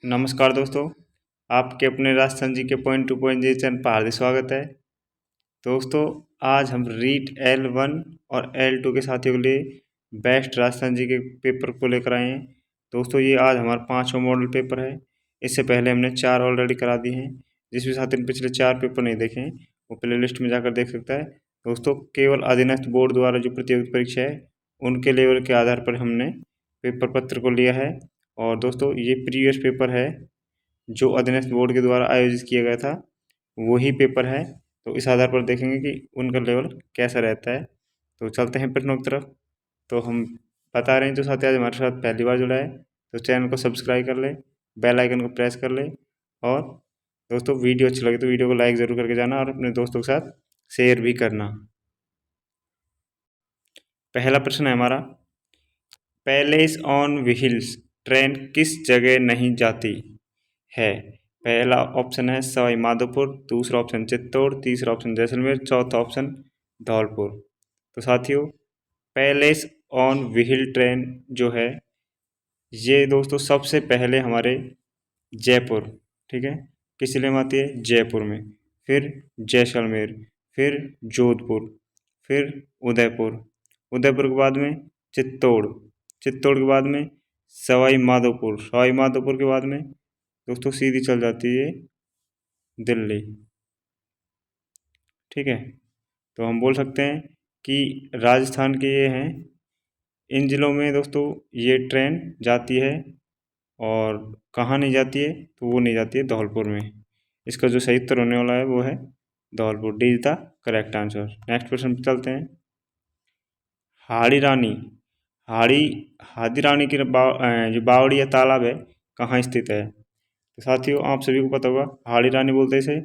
नमस्कार दोस्तों, आपके अपने राजस्थान जी के पॉइंट टू पॉइंट जी चैनल पर हार्दिक स्वागत है। दोस्तों, आज हम रीट L1 और L2 के साथियों के लिए बेस्ट राजस्थान जी के पेपर को लेकर आए हैं। दोस्तों, ये आज हमारा 5वां मॉडल पेपर है। इससे पहले हमने 4 ऑलरेडी करा दिए हैं। जिस भी साथी ने पिछले 4 पेपर नहीं देखे हैं, वो प्ले लिस्ट में जाकर देख सकता है। दोस्तों, केवल अधीनस्थ बोर्ड द्वारा जो प्रतियोगिता परीक्षा है, उनके लेवल के आधार पर हमने पेपर पत्र को लिया है। और दोस्तों, ये प्रीवियस पेपर है जो अधीनस्थ बोर्ड के द्वारा आयोजित किया गया था, वही पेपर है। तो इस आधार पर देखेंगे कि उनका लेवल कैसा रहता है। तो चलते हैं प्रश्नों की तरफ। तो हम बता रहे हैं, जो साथी आज हमारे साथ पहली बार जुड़ा है, तो चैनल को सब्सक्राइब कर ले, बेल आइकन को प्रेस कर ले। और दोस्तों, वीडियो अच्छी लगे तो वीडियो को लाइक ज़रूर करके जाना और अपने दोस्तों के साथ शेयर भी करना। पहला प्रश्न है हमारा, पैलेस ऑन व्हील्स ट्रेन किस जगह नहीं जाती है? पहला ऑप्शन है सवाई माधोपुर, दूसरा ऑप्शन चित्तौड़, तीसरा ऑप्शन जैसलमेर, चौथा ऑप्शन धौलपुर। तो साथियों, पैलेस ऑन व्हील ट्रेन जो है, ये दोस्तों सबसे पहले हमारे जयपुर, ठीक है, किस जिले में आती है? जयपुर में। फिर जैसलमेर, फिर जोधपुर, फिर उदयपुर, उदयपुर के बाद में चित्तौड़, चित्तौड़ के बाद में सवाई माधोपुर, सवाई माधोपुर के बाद में दोस्तों सीधी चल जाती है दिल्ली, ठीक है। तो हम बोल सकते हैं कि राजस्थान के ये हैं, इन ज़िलों में दोस्तों ये ट्रेन जाती है। और कहाँ नहीं जाती है? तो वो नहीं जाती है धौलपुर में। इसका जो सही उत्तर होने वाला है वो है Dholpur. D is the correct answer. Next question पे चलते हैं। हाड़ी रानी, हाड़ी हादी रानी की जो बावड़ी या तालाब है, कहाँ स्थित है? तो साथियों, आप सभी को पता होगा, हाड़ी रानी बोलते हैं इसे।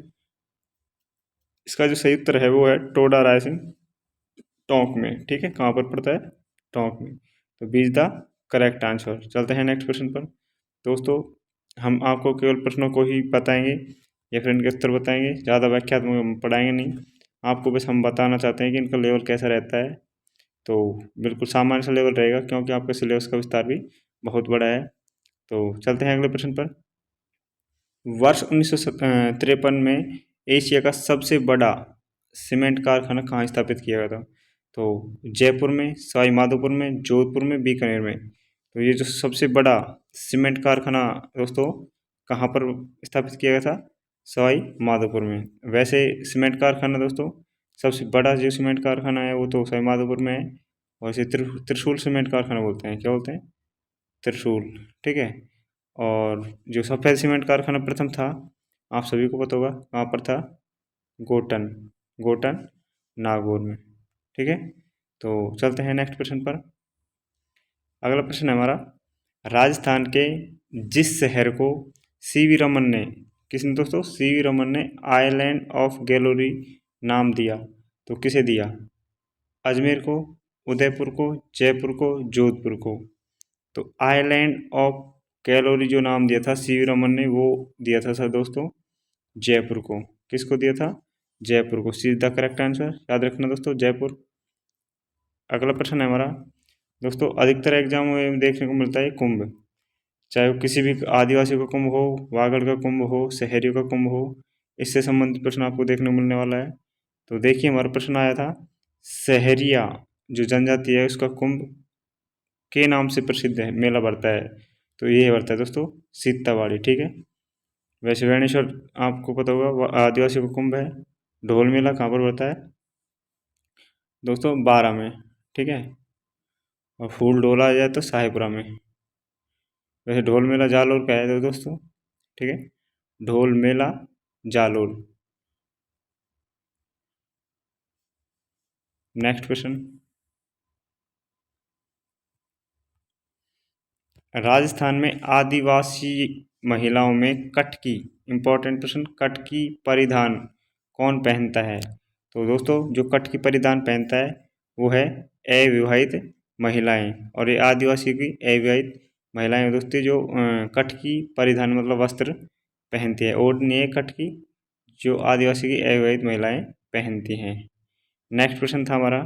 इसका जो सही उत्तर है वो है टोडा रायसिंग टोंक में, ठीक है। कहाँ पर पड़ता है? टोंक में। तो B is the correct answer. चलते हैं नेक्स्ट क्वेश्चन पर। दोस्तों, हम आपको केवल प्रश्नों को ही बताएंगे या फिर इनके उत्तर बताएंगे, ज़्यादा व्याख्यात्मक हम पढ़ाएंगे नहीं। आपको बस हम बताना चाहते हैं कि इनका लेवल कैसा रहता है। तो बिल्कुल सामान्य सा लेवल रहेगा, क्योंकि आपके सिलेबस का विस्तार भी बहुत बड़ा है। तो चलते हैं अगले प्रश्न पर। वर्ष 1953 में एशिया का सबसे बड़ा सीमेंट कारखाना कहाँ स्थापित किया गया था? तो जयपुर में, सवाई माधोपुर में, जोधपुर में, बीकानेर में। तो ये जो सबसे बड़ा सीमेंट कारखाना दोस्तों कहाँ पर स्थापित किया गया था? सवाई माधोपुर में। वैसे सीमेंट कारखाना दोस्तों, सबसे बड़ा जो सीमेंट कारखाना है वो तो सवाई माधोपुर में है। और इसे त्रिशूल सीमेंट कारखाना बोलते हैं। क्या बोलते हैं? त्रिशूल, ठीक है। और जो सफ़ेद सीमेंट कारखाना प्रथम था, आप सभी को पता होगा कहाँ पर था? गोटन, गोटन नागौर में, ठीक है। तो चलते हैं नेक्स्ट प्रश्न पर। अगला प्रश्न है हमारा, राजस्थान के जिस शहर को सीवी रमन ने, किसने दोस्तों? सीवी रमन ने आइलैंड ऑफ गैलोरी नाम दिया, तो किसे दिया? अजमेर को, उदयपुर को, जयपुर को, जोधपुर को। तो आइलैंड ऑफ कैलोरी जो नाम दिया था सीवी रमन ने, वो दिया था सर दोस्तों जयपुर को। किसको दिया था? जयपुर को। सीधा करेक्ट आंसर, याद रखना दोस्तों, जयपुर। अगला प्रश्न है हमारा, दोस्तों अधिकतर एग्जाम में देखने को मिलता है कुंभ, चाहे वो किसी भी आदिवासी का कुंभ हो, वागड़ का कुंभ हो, शहरियों का कुंभ हो, इससे संबंधित प्रश्न आपको देखने को मिलने वाला है। तो देखिए, हमारा प्रश्न आया था, शहरिया जो जनजाति है उसका कुंभ के नाम से प्रसिद्ध है, मेला बढ़ता है। तो ये बढ़ता है दोस्तों सीतावाड़ी, ठीक है। वैसे वेणेश्वर आपको पता होगा आदिवासी का कुंभ है। ढोल मेला कहाँ पर बढ़ता है दोस्तों? 12 में, ठीक है। और फूल ढोला जाए तो शाहीपुरा में। वैसे ढोल मेला जालोर का है तो दोस्तों, ठीक है। ढोल मेला जालोर। नेक्स्ट क्वेश्चन, राजस्थान में आदिवासी महिलाओं में कटकी, इंपॉर्टेंट प्रश्न, कटकी परिधान कौन पहनता है? तो दोस्तों, जो कटकी परिधान पहनता है वो है अविवाहित महिलाएं। और ये आदिवासी की अविवाहित महिलाएं दोस्तों जो कटकी परिधान मतलब वस्त्र पहनती है। ओढ़नी है कटकी, जो आदिवासी की अविवाहित महिलाएं पहनती हैं। नेक्स्ट प्रश्न था हमारा,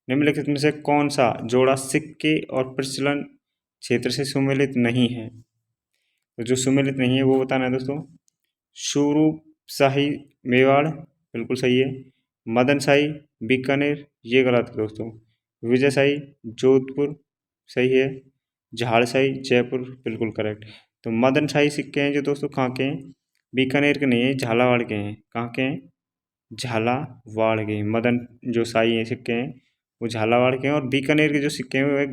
निम्नलिखित में से कौन सा जोड़ा सिक्के और प्रचलन क्षेत्र से सुमेलित नहीं है? तो जो सुमेलित नहीं है वो बताना है दोस्तों। स्वरूप शाही मेवाड़ बिल्कुल सही है। मदन शाही बीकानेर ये गलत है दोस्तों। विजय शाही जोधपुर सही है। झाड़ शाही जयपुर बिल्कुल करेक्ट। तो मदन शाही सिक्के हैं जो दोस्तों कहाँ के हैं? बीकानेर के नहीं है, झालावाड़ के हैं। कहाँ के हैं? झालावाड़ के। मदन जो शाही है सिक्के हैं वो झालावाड़ के हैं, और बीकानेर के जो सिक्के हैं वो है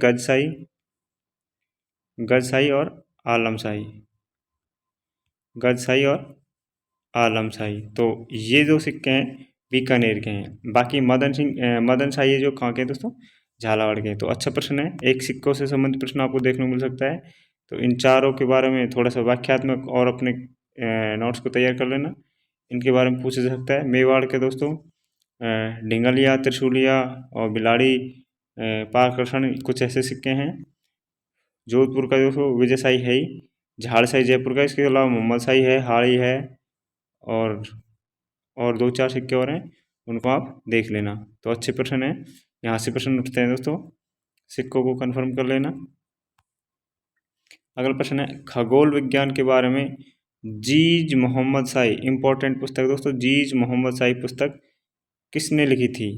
गजशाही और आलमशाही। गजशाही और आलमशाही। तो ये जो सिक्के हैं बीकानेर के हैं। बाकी मदन शाही है जो कहाँ के हैं दोस्तों? झालावाड़ के हैं। तो अच्छा प्रश्न है, एक सिक्कों से संबंधित प्रश्न आपको देखने को मिल सकता है। तो इन चारों के बारे में थोड़ा सा व्याख्यात्मक और अपने नोट्स को तैयार कर लेना। इनके बारे में पूछा जा सकता है। मेवाड़ के दोस्तों ढिंगलिया त्रिशूलिया और बिलाड़ी पारकर्षण कुछ ऐसे सिक्के हैं। जोधपुर का दोस्तों विजय शाही है ही। झाड़ शाही जयपुर का, इसके अलावा मोहम्मद शाही है, हाड़ी है, और दो चार सिक्के और हैं, उनको आप देख लेना। तो अच्छे प्रश्न है, यहाँ से प्रश्न उठते हैं दोस्तों, सिक्कों को कंफर्म कर लेना। अगला प्रश्न है खगोल विज्ञान के बारे में जीज मोहम्मद शाही, इंपॉर्टेंट पुस्तक दोस्तों, जीज मोहम्मद शाही पुस्तक किसने लिखी थी?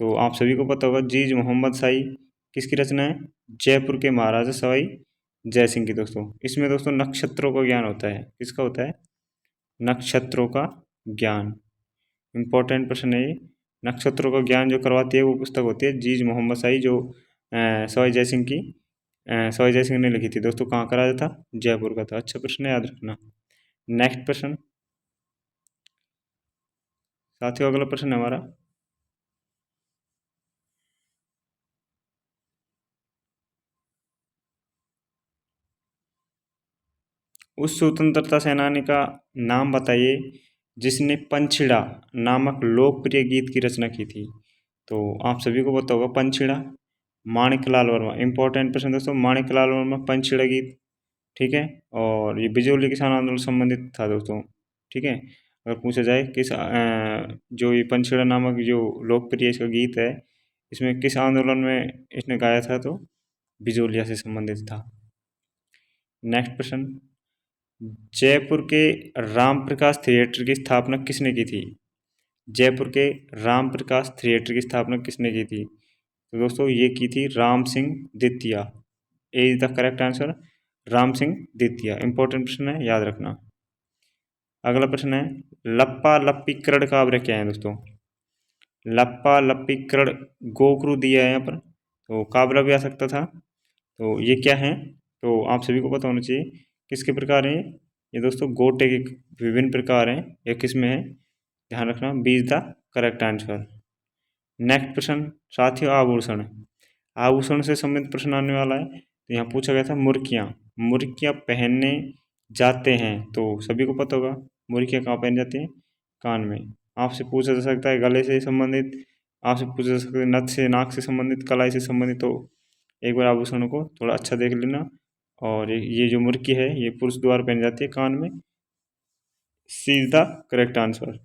तो आप सभी को पता होगा जीज मोहम्मद शाही किसकी रचना है? जयपुर के महाराजा सवाई जय सिंह की दोस्तों। इसमें दोस्तों नक्षत्रों का ज्ञान होता है। किसका होता है? नक्षत्रों का ज्ञान। इम्पोर्टेंट प्रश्न है ये। नक्षत्रों का ज्ञान जो करवाती है वो पुस्तक होती है जीज मोहम्मद शाही, जो सवाई जय सिंह की सवाई जय सिंह ने लिखी थी दोस्तों। कहाँ का राजा था? जयपुर का था। अच्छा प्रश्न है, याद रखना। नेक्स्ट प्रश्न साथियों, अगला प्रश्न है हमारा उस स्वतंत्रता सेनानी का नाम बताइए जिसने पंछिड़ा नामक लोकप्रिय गीत की रचना की थी। तो आप सभी को पता होगा पंछिड़ा, माणिकलाल वर्मा। इंपॉर्टेंट प्रश्न दोस्तों, माणिकलाल वर्मा पंछिड़ा गीत, ठीक है। और ये बिजौली किसान आंदोलन संबंधित था दोस्तों, ठीक है। अगर पूछा जाए जो ये पंछिड़ा नामक जो लोकप्रिय इसका गीत है, इसमें किस आंदोलन में इसने गाया था? तो बिजौलिया से संबंधित था। नेक्स्ट प्रश्न, जयपुर के राम प्रकाश थिएटर की स्थापना किसने की थी? जयपुर के राम प्रकाश थिएटर की स्थापना किसने की थी? तो दोस्तों ये की थी राम सिंह द्वितीय। A is the correct answer, Ram Singh द्वितीय। इंपॉर्टेंट प्रश्न है, याद रखना। अगला प्रश्न है लप्पा लप्पी कृड़ काव्य क्या है दोस्तों? लप्पा लप्पी कृड़ गोखरू दिया है यहाँ पर, तो काबरा भी आ सकता था। तो ये क्या है? तो आप सभी को पता होना चाहिए किसके प्रकार हैं ये दोस्तों, गोटे के विभिन्न प्रकार हैं। ये किस में है? ध्यान रखना, B is the correct answer. Next प्रश्न साथियों, आभूषण। आभूषण से संबंधित प्रश्न आने वाला है। तो यहाँ पूछा गया था मुर्कियाँ, मुर्कियाँ पहनने जाते हैं, तो सभी को पता होगा मुर्कियाँ कहाँ पहन जाती हैं? कान में। आपसे पूछा जा सकता है गले से संबंधित, आपसे पूछा जा सकता है नथ से, नाक से संबंधित, कलाई से संबंधित। तो एक बार आभूषणों को थोड़ा अच्छा देख लेना। और ये जो मुर्की है ये पुरुष द्वारा पहनी जाती है कान में। सी इज द करेक्ट आंसर।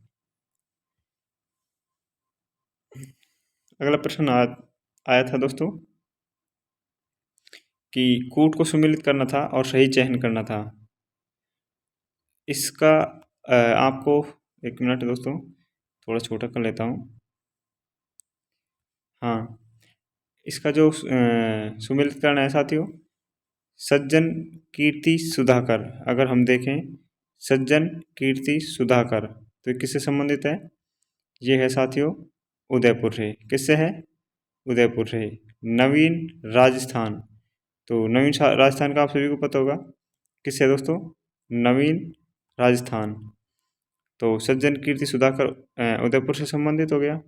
अगला प्रश्न आया था दोस्तों कि कूट को सुमिलित करना था और सही चयन करना था। इसका आपको एक मिनट दोस्तों, थोड़ा छोटा कर लेता हूँ। हाँ, इसका जो सुमिलित करना है साथियों, सज्जन कीर्ति सुधाकर। अगर हम देखें सज्जन कीर्ति सुधाकर, तो ये किससे संबंधित है? ये है साथियों उदयपुर से। किससे है? उदयपुर से। नवीन राजस्थान, तो नवीन राजस्थान का आप सभी को पता होगा किससे है दोस्तों? नवीन राजस्थान। तो सज्जन कीर्ति सुधाकर उदयपुर से संबंधित हो गया।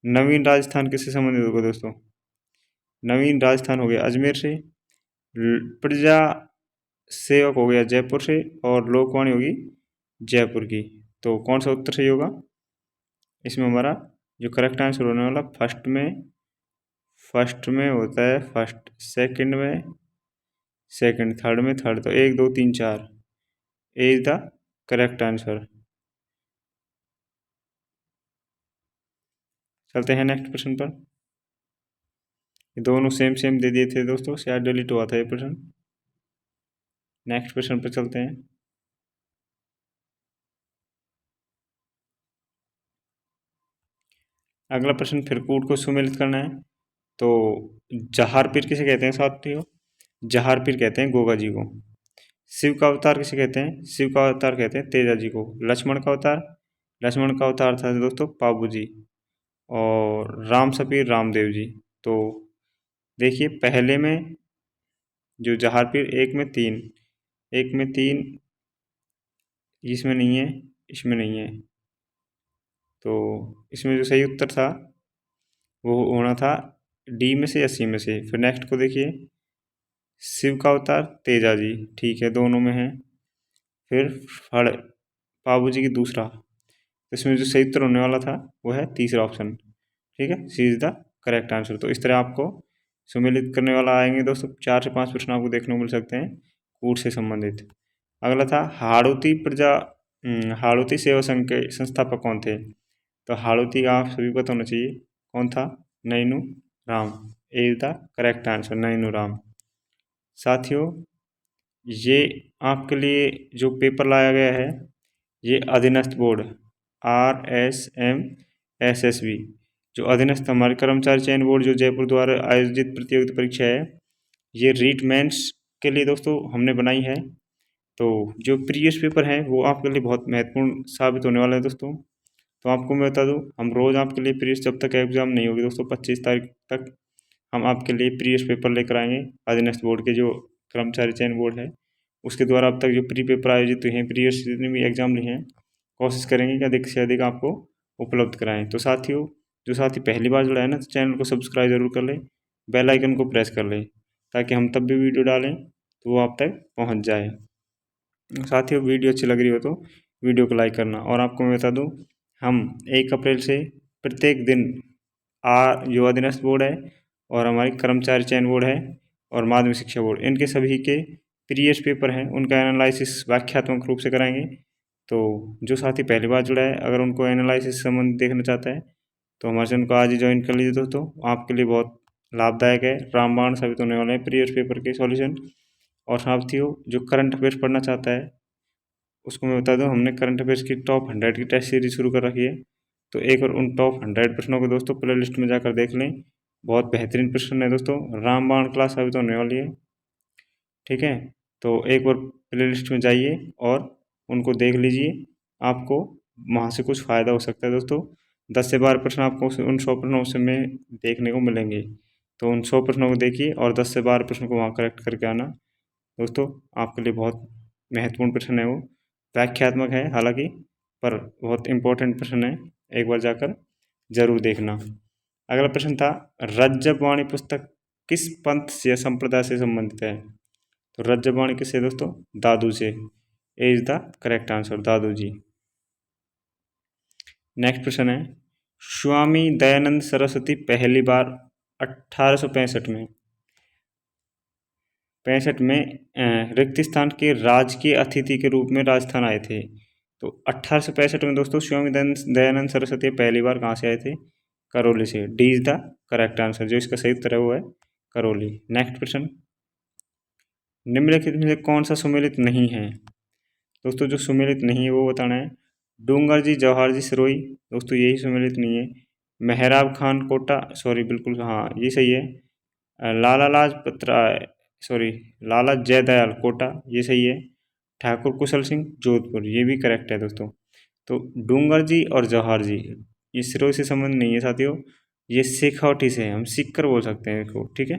नवीन राजस्थान किससे संबंधित होगा दोस्तों? नवीन राजस्थान हो गया अजमेर से। प्रजा सेवक हो गया जयपुर से, और लोकवाणी होगी जयपुर की। तो कौन सा उत्तर सही होगा इसमें? हमारा जो करेक्ट आंसर होने वाला फर्स्ट में होता है फर्स्ट, सेकंड में सेकंड, थर्ड में थर्ड। तो एक दो तीन चार, ए इज द करेक्ट आंसर। चलते हैं नेक्स्ट प्रश्न पर। ये दोनों सेम सेम दे दिए थे दोस्तों, शायद डिलीट हुआ था ये प्रश्न। नेक्स्ट प्रश्न पर चलते हैं। अगला प्रश्न, फिर कूट को सुमेलित करना है। तो जहार पीर किसे कहते हैं साथियों? जहार पीर कहते हैं गोगा जी को। शिव का अवतार किसे कहते हैं? शिव का अवतार कहते हैं तेजा जी को। लक्ष्मण का अवतार, लक्ष्मण का अवतार था दोस्तों पाबू जी। और राम सपीर रामदेव जी। तो देखिए पहले में जो जहार पीर, एक में तीन, इसमें नहीं है, इसमें नहीं है। तो इसमें जो सही उत्तर था वो होना था डी में से या सी में से। फिर नेक्स्ट को देखिए, शिव का अवतार तेजा जी, ठीक है दोनों में है। फिर फड़ पाबू जी की दूसरा, इसमें जो सही उत्तर होने वाला था वो है तीसरा ऑप्शन, ठीक है, C is the correct answer. तो इस तरह आपको सुमेलित करने वाला आएंगे दोस्तों, 4 से 5 प्रश्न आपको देखने को मिल सकते हैं कूट से संबंधित। अगला था हाड़ौती सेवा संघ के संस्थापक कौन थे? तो हाड़ौती का आप सभी को पता होना चाहिए कौन था, Nainu Ram is the correct answer, Nainu Ram. साथियों ये आपके लिए जो पेपर लाया गया है, ये अधीनस्थ बोर्ड RSMSSB, जो अधीनस्थ हमारे कर्मचारी चयन बोर्ड जो जयपुर द्वारा आयोजित प्रतियोगिता परीक्षा है, ये रीट मेंस के लिए दोस्तों हमने बनाई है। तो जो प्रीवियस पेपर है वो आपके लिए बहुत महत्वपूर्ण साबित होने वाला है दोस्तों। तो आपको मैं बता दूं, हम रोज़ आपके लिए प्रीवियस, जब तक एग्ज़ाम नहीं होगी दोस्तों 25 तारीख तक, हम आपके लिए प्रीवियस पेपर लेकर आएंगे। अधीनस्थ बोर्ड के जो कर्मचारी चयन बोर्ड है उसके द्वारा अब तक जो प्री पेपर आयोजित हुए हैं, प्रीवियस जितने भी एग्जाम लिए हैं, कोशिश करेंगे कि अधिक से अधिक आपको उपलब्ध कराएं। तो साथियों जो साथी पहली बार जुड़ा है ना, तो चैनल को सब्सक्राइब जरूर कर लें, बेल आइकन को प्रेस कर लें, ताकि हम तब भी वीडियो डालें तो वो आप तक पहुंच जाए। साथियों वीडियो अच्छी लग रही हो तो वीडियो को लाइक करना। और आपको मैं बता दूं, हम 1 अप्रैल से प्रत्येक दिन जो अधीनस्थ बोर्ड है और हमारी कर्मचारी चयन बोर्ड है और माध्यमिक शिक्षा बोर्ड, इनके सभी के प्रीवियस पेपर हैं उनका एनालिसिस व्याख्यात्मक रूप से कराएंगे। तो जो साथी पहली बार जुड़ा है, अगर उनको एनालिसिस संबंध देखना चाहता है तो हमारे चैनल को आज ही ज्वाइन कर लीजिए दोस्तों, आपके लिए बहुत लाभदायक है, रामबाण साबित होने वाले हैं प्रीवियस पेपर के सॉल्यूशन। और साथियों जो करंट अफेयर्स पढ़ना चाहता है उसको मैं बता दूं, हमने करंट अफेयर्स की टॉप 100 की टेस्ट सीरीज शुरू कर रखी है। तो एक और उन टॉप 100 प्रश्नों को दोस्तों प्ले लिस्ट में जाकर देख लें, बहुत बेहतरीन प्रश्न है दोस्तों, रामबाण क्लास साबित होने वाली है, ठीक है। तो एक बार प्ले लिस्ट में जाइए और उनको देख लीजिए, आपको वहाँ से कुछ फ़ायदा हो सकता है दोस्तों। 10 से 12 प्रश्न आपको उन 100 प्रश्नों से में देखने को मिलेंगे। तो उन 100 प्रश्नों को देखिए और 10 से 12 प्रश्नों को वहाँ करेक्ट करके आना दोस्तों, आपके लिए बहुत महत्वपूर्ण प्रश्न है वो, व्याख्यात्मक है हालांकि, पर बहुत इम्पोर्टेंट प्रश्न है, एक बार जाकर जरूर देखना। अगला प्रश्न था, रज्जबवाणी पुस्तक किस पंथ या संप्रदाय से संबंधित है? तो रज्जबवाणी किससे दोस्तों? दादू से, A is the correct answer, Dadu ji. Next प्रश्न है, स्वामी दयानंद सरस्वती पहली बार 1865 में 65 में रिक्त स्थान के राजकीय अतिथि के रूप में राजस्थान आए थे। तो 1865 में दोस्तों स्वामी दयानंद सरस्वती पहली बार कहाँ से आए थे? करौली से, D is the correct answer, जो इसका सही उत्तर है वो है करौली। नेक्स्ट प्रश्न, निम्नलिखित में से कौन सा सुमेलित नहीं है? दोस्तों जो सुमेलित नहीं है वो बताना है। डूंगर जी, जवाहर जी, सिरोही, दोस्तों यही सुमेलित नहीं है। मेहराब खान कोटा, सॉरी बिल्कुल हाँ ये सही है। लाला लाजपत राय, सॉरी लाला जयदयाल कोटा, ये सही है। ठाकुर कुशल सिंह जोधपुर, ये भी करेक्ट है दोस्तों। तो डूंगर जी और जवाहर जी ये सिरोही से संबंध नहीं है साथियों, ये सिखौटी से है, हम सिक्कर बोल सकते हैं इसको, ठीक है,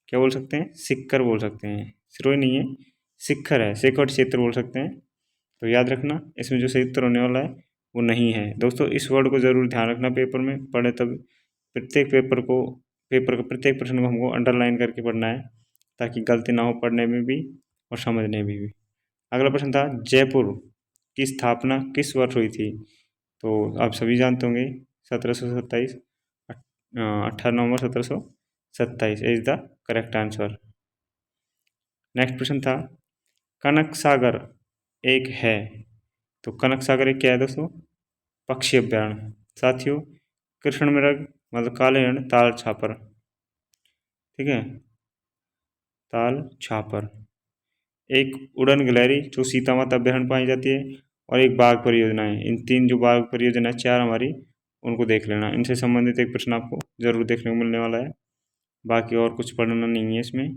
क्या बोल सकते हैं? सिक्कर बोल सकते हैं, सिरोही नहीं है, सिक्खर है, सिखौटी क्षेत्र बोल सकते हैं। तो याद रखना, इसमें जो सही उत्तर होने वाला है वो नहीं है दोस्तों। इस वर्ड को ज़रूर ध्यान रखना, पेपर में पढ़े तब, प्रत्येक पेपर का प्रत्येक प्रश्न को हमको अंडरलाइन करके पढ़ना है, ताकि गलती ना हो पढ़ने में भी और समझने में भी। अगला प्रश्न था, जयपुर की स्थापना किस वर्ष हुई थी? तो आप सभी जानते होंगे 1727, 18 नवंबर 1727 is the correct answer. Next प्रश्न था, कनक सागर एक है, तो कनक सागर एक क्या है दोस्तों? पक्षी अभ्यारण्य। साथियों कृष्ण मृग मतलब काले हिरण ताल छापर, ठीक है, ताल छापर। एक उड़न गिलहरी जो सीता माता अभ्यारण्य पाई जाती है, और एक बाघ परियोजना है। इन तीन जो बाघ परियोजना है, चार हमारी, उनको देख लेना। इनसे संबंधित एक प्रश्न आपको जरूर देखने को मिलने वाला है। बाकी और कुछ पढ़ना नहीं है इसमें।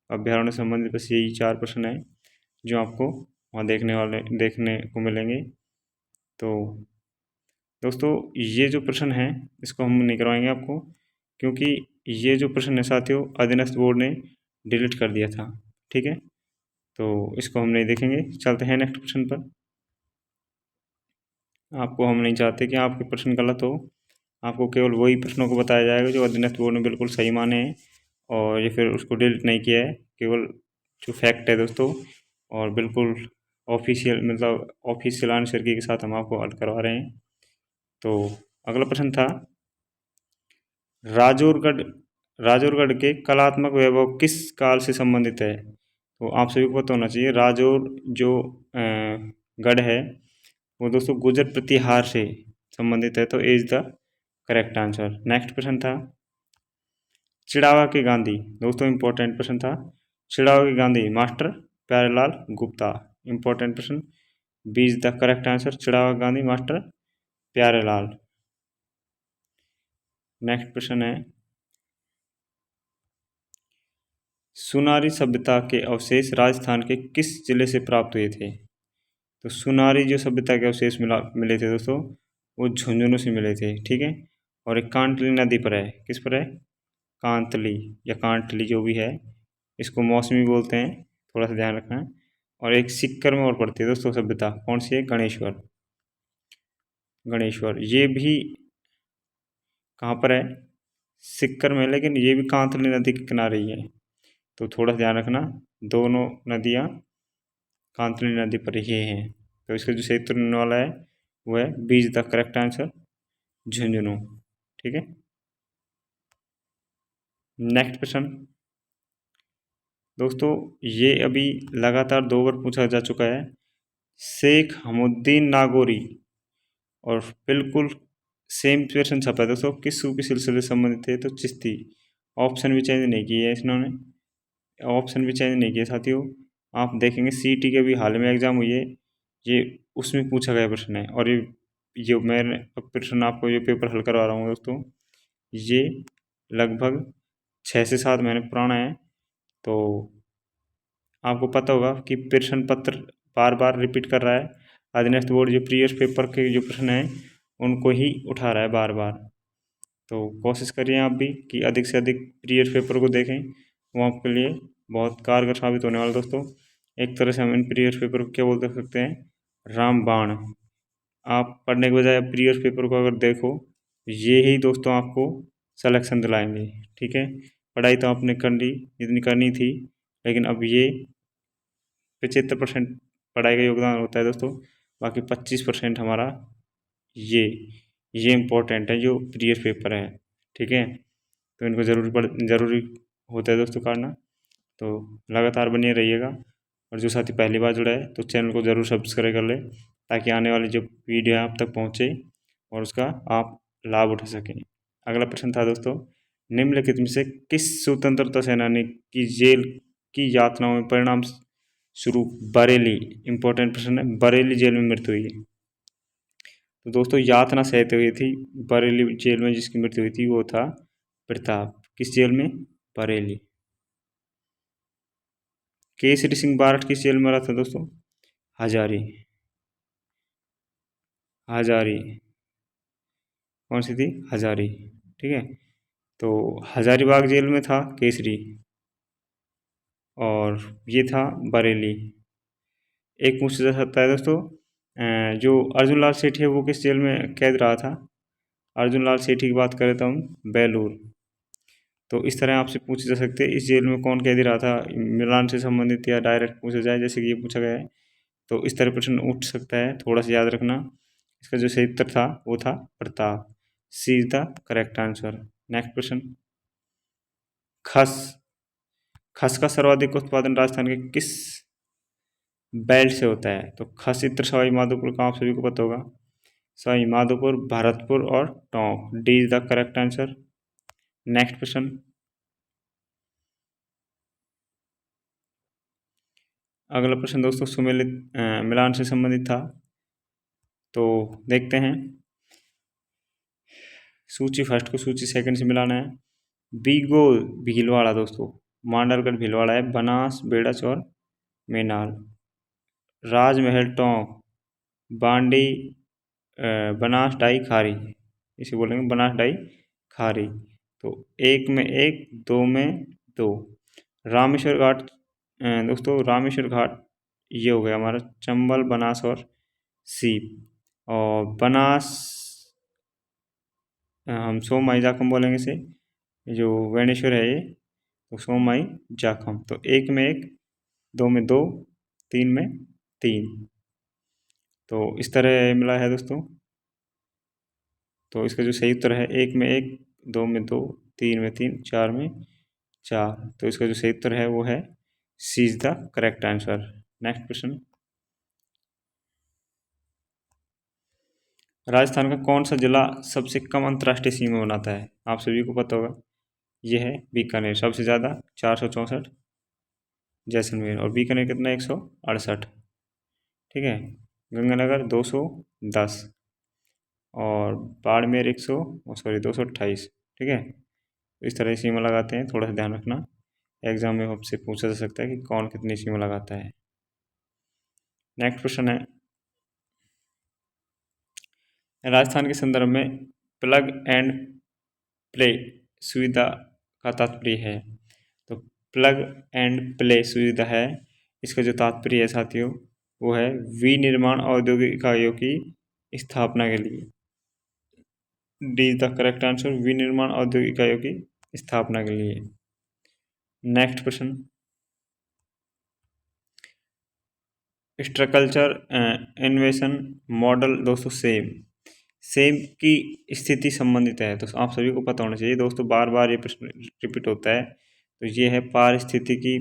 अभ्यारण्य से संबंधित बस यही चार प्रश्न है जो आपको वहाँ देखने को मिलेंगे। तो दोस्तों, ये जो प्रश्न है इसको हम नहीं करवाएंगे आपको, क्योंकि ये जो प्रश्न है साथियों, अधीनस्थ बोर्ड ने डिलीट कर दिया था। ठीक है, तो इसको हम नहीं देखेंगे। चलते हैं नेक्स्ट प्रश्न पर। आपको हम नहीं चाहते कि आपके प्रश्न गलत हो। आपको केवल वही प्रश्नों को बताया जाएगा जो अधीनस्थ बोर्ड ने बिल्कुल सही माने हैं, और ये फिर उसको डिलीट नहीं किया है। केवल जो फैक्ट है दोस्तों, और बिल्कुल ऑफिशियल, मतलब ऑफिशियल आंसर के साथ हम आपको हल करवा रहे हैं। तो अगला प्रश्न था, राजौरगढ़ राजौरगढ़ के कलात्मक वैभव किस काल से संबंधित है? तो आप सभी को पता होना चाहिए, राजौर जो गढ़ है वो दोस्तों गुर्जर प्रतिहार से संबंधित है। तो A is the correct answer. Next प्रश्न था, चिड़ावा के गांधी। दोस्तों इंपॉर्टेंट प्रश्न था, चिड़ावा के गांधी मास्टर प्यारेलाल गुप्ता। इंपॉर्टेंट प्रश्न, B is the correct answer, Chirawa Gandhi master Pyarelal. Next प्रश्न है, सुनारी सभ्यता के अवशेष राजस्थान के किस जिले से प्राप्त हुए थे? तो सुनारी जो सभ्यता के अवशेष मिले थे दोस्तों, वो झुंझुनू से मिले थे। ठीक है, और एक कांटली नदी पर है। किस पर है? कांतली या कांटली जो भी है, इसको मौसमी बोलते हैं, थोड़ा सा ध्यान रखना है। और एक सिक्कर में और पड़ती है दोस्तों सभ्यता, कौन सी है? गणेश्वर। गणेश्वर ये भी कहाँ पर है? सिक्कर में, लेकिन ये भी कांतली नदी के किनारे ही है। तो थोड़ा ध्यान रखना, दोनों नदियाँ कांतली नदी पर ही हैं। तो इसका जो सही उत्तर होने वाला है वो है B is the correct answer, Jhunjhunu. ठीक है, नेक्स्ट प्रश्न दोस्तों, ये अभी लगातार 2 बार पूछा जा चुका है। शेख हमउद्दीन नागौरी, और बिल्कुल सेम क्वेश्चन छपा है दोस्तों, किस सूफी सिलसिले से संबंधित थे? तो चिश्ती। ऑप्शन भी चेंज नहीं किए है इन्होंने, ऑप्शन भी चेंज नहीं किए साथियों। आप देखेंगे सीईटी के भी हाल में एग्जाम हुई है, ये उसमें पूछा गया प्रश्न है। और ये जो मैं प्रश्न आपको ये पेपर हल करवा रहा हूँ दोस्तों, ये लगभग 6 से 7 महीने पुराना है। तो आपको पता होगा कि प्रश्न पत्र बार बार रिपीट कर रहा है। अधीनस्थ बोर्ड जो प्रीवियस पेपर के जो प्रश्न हैं उनको ही उठा रहा है बार बार। तो कोशिश करिए आप भी कि अधिक से अधिक प्रीवियस पेपर को देखें, वो आपके लिए बहुत कारगर साबित होने वाला है दोस्तों। एक तरह से हम इन प्रीवियस पेपर को क्या बोल सकते हैं? रामबाण। आप पढ़ने के बजाय प्रीवियस पेपर को अगर देखो, ये ही दोस्तों आपको सलेक्शन दिलाएंगे। ठीक है, पढ़ाई तो आपने कर ली जितनी करनी थी, लेकिन अब ये 75% पढ़ाई का योगदान होता है दोस्तों, बाकी 25% हमारा ये ये इम्पोर्टेंट है जो प्रीवियस पेपर है। ठीक है, तो इनको ज़रूरी होता है दोस्तों करना। तो लगातार बने रहिएगा, और जो साथी पहली बार जुड़ा है तो चैनल को ज़रूर सब्सक्राइब कर ले, ताकि आने वाली जो वीडियो है आप तक पहुँचे और उसका आप लाभ उठा सकें। अगला प्रश्न था दोस्तों, निम्नलिखित में से किस स्वतंत्रता सेनानी की जेल की यातनाओं में परिणाम शुरू बरेली, इंपॉर्टेंट प्रश्न है, बरेली जेल में मृत्यु हुई। तो दोस्तों यातना सहते हुई थी बरेली जेल में, जिसकी मृत्यु हुई थी वो था प्रताप। किस जेल में? बरेली। केसरी सिंह बारठ किस जेल में मरा था दोस्तों? हजारी। हजारी, कौन सी थी? हजारी। ठीक है, तो हजारीबाग जेल में था केसरी, और ये था बरेली। एक पूछा जा सकता है दोस्तों, जो अर्जुन लाल सेठी है वो किस जेल में कैद रहा था? अर्जुन लाल सेठी की बात करें तो हम बेलूर। तो इस तरह आपसे पूछे जा सकते हैं इस जेल में कौन कैदी रहा था, मिलान से संबंधित, या डायरेक्ट पूछा जाए जैसे कि ये पूछा गया है। तो इस तरह प्रश्न उठ सकता है, थोड़ा सा याद रखना। इसका जो सही उत्तर था वो था Pratap. C is the correct answer. Next प्रश्न, खस। खस का सर्वाधिक उत्पादन राजस्थान के किस बेल्ट से होता है? तो खस इत्र सवाई माधोपुर का आप सभी को पता होगा। सवाई माधोपुर, भरतपुर और Tonk. D is the correct answer. Next प्रश्न, अगला प्रश्न दोस्तों सुमेलित मिलान से संबंधित था। तो देखते हैं, सूची फर्स्ट को सूची सेकंड से मिलाना है। बीगो भीलवाड़ा दोस्तों, मांडरगढ़ भीलवाड़ा है, बनास बेड़च और मेनाल। राजमहल टोंक, बांडी बनास डाई खारी, इसे बोलेंगे बनास डाई खारी। तो एक में एक, दो में दो। रामेश्वर घाट दोस्तों, रामेश्वर घाट ये हो गया हमारा चंबल, बनास और सीप। और बनास हम सोमाई जाखम बोलेंगे इसे, जो वेणेश्वर है ये, तो सोमाई जाखम। तो एक में एक, दो में दो, तीन में तीन। तो इस तरह मिला है दोस्तों। तो इसका जो सही उत्तर है, एक में एक, दो में दो, तीन में तीन, चार में चार। तो इसका जो सही उत्तर है वो है C is the correct answer. Next question, Rajasthan का कौन सा जिला सबसे कम अंतर्राष्ट्रीय सीमा बनाता है? आप सभी को पता होगा, यह है बीकानेर, सबसे ज़्यादा 464, जैसलमेर, और बीकानेर कितना 168, ठीक है। गंगानगर 210, और बाड़मेर 228, ठीक है। तो इस तरह सीमा लगाते हैं, थोड़ा सा ध्यान रखना, एग्जाम में आपसे पूछा जा सकता है कि कौन कितनी सीमा लगाता है। नेक्स्ट क्वेश्चन है, राजस्थान के संदर्भ में प्लग एंड प्ले सुविधा का तात्पर्य है। तो प्लग एंड प्ले सुविधा है, इसका जो तात्पर्य है साथियों वो है विनिर्माण औद्योगिक इकाइयों की स्थापना के लिए। D is the correct answer, विनिर्माण औद्योगिक इकाइयों की स्थापना के लिए। नेक्स्ट क्वेश्चन, स्ट्रक्चर इन्वेशन मॉडल दोस्तों सेम की स्थिति संबंधित है। तो आप सभी को पता होना चाहिए दोस्तों, बार बार ये प्रश्न रिपीट होता है। तो ये है पारिस्थितिकी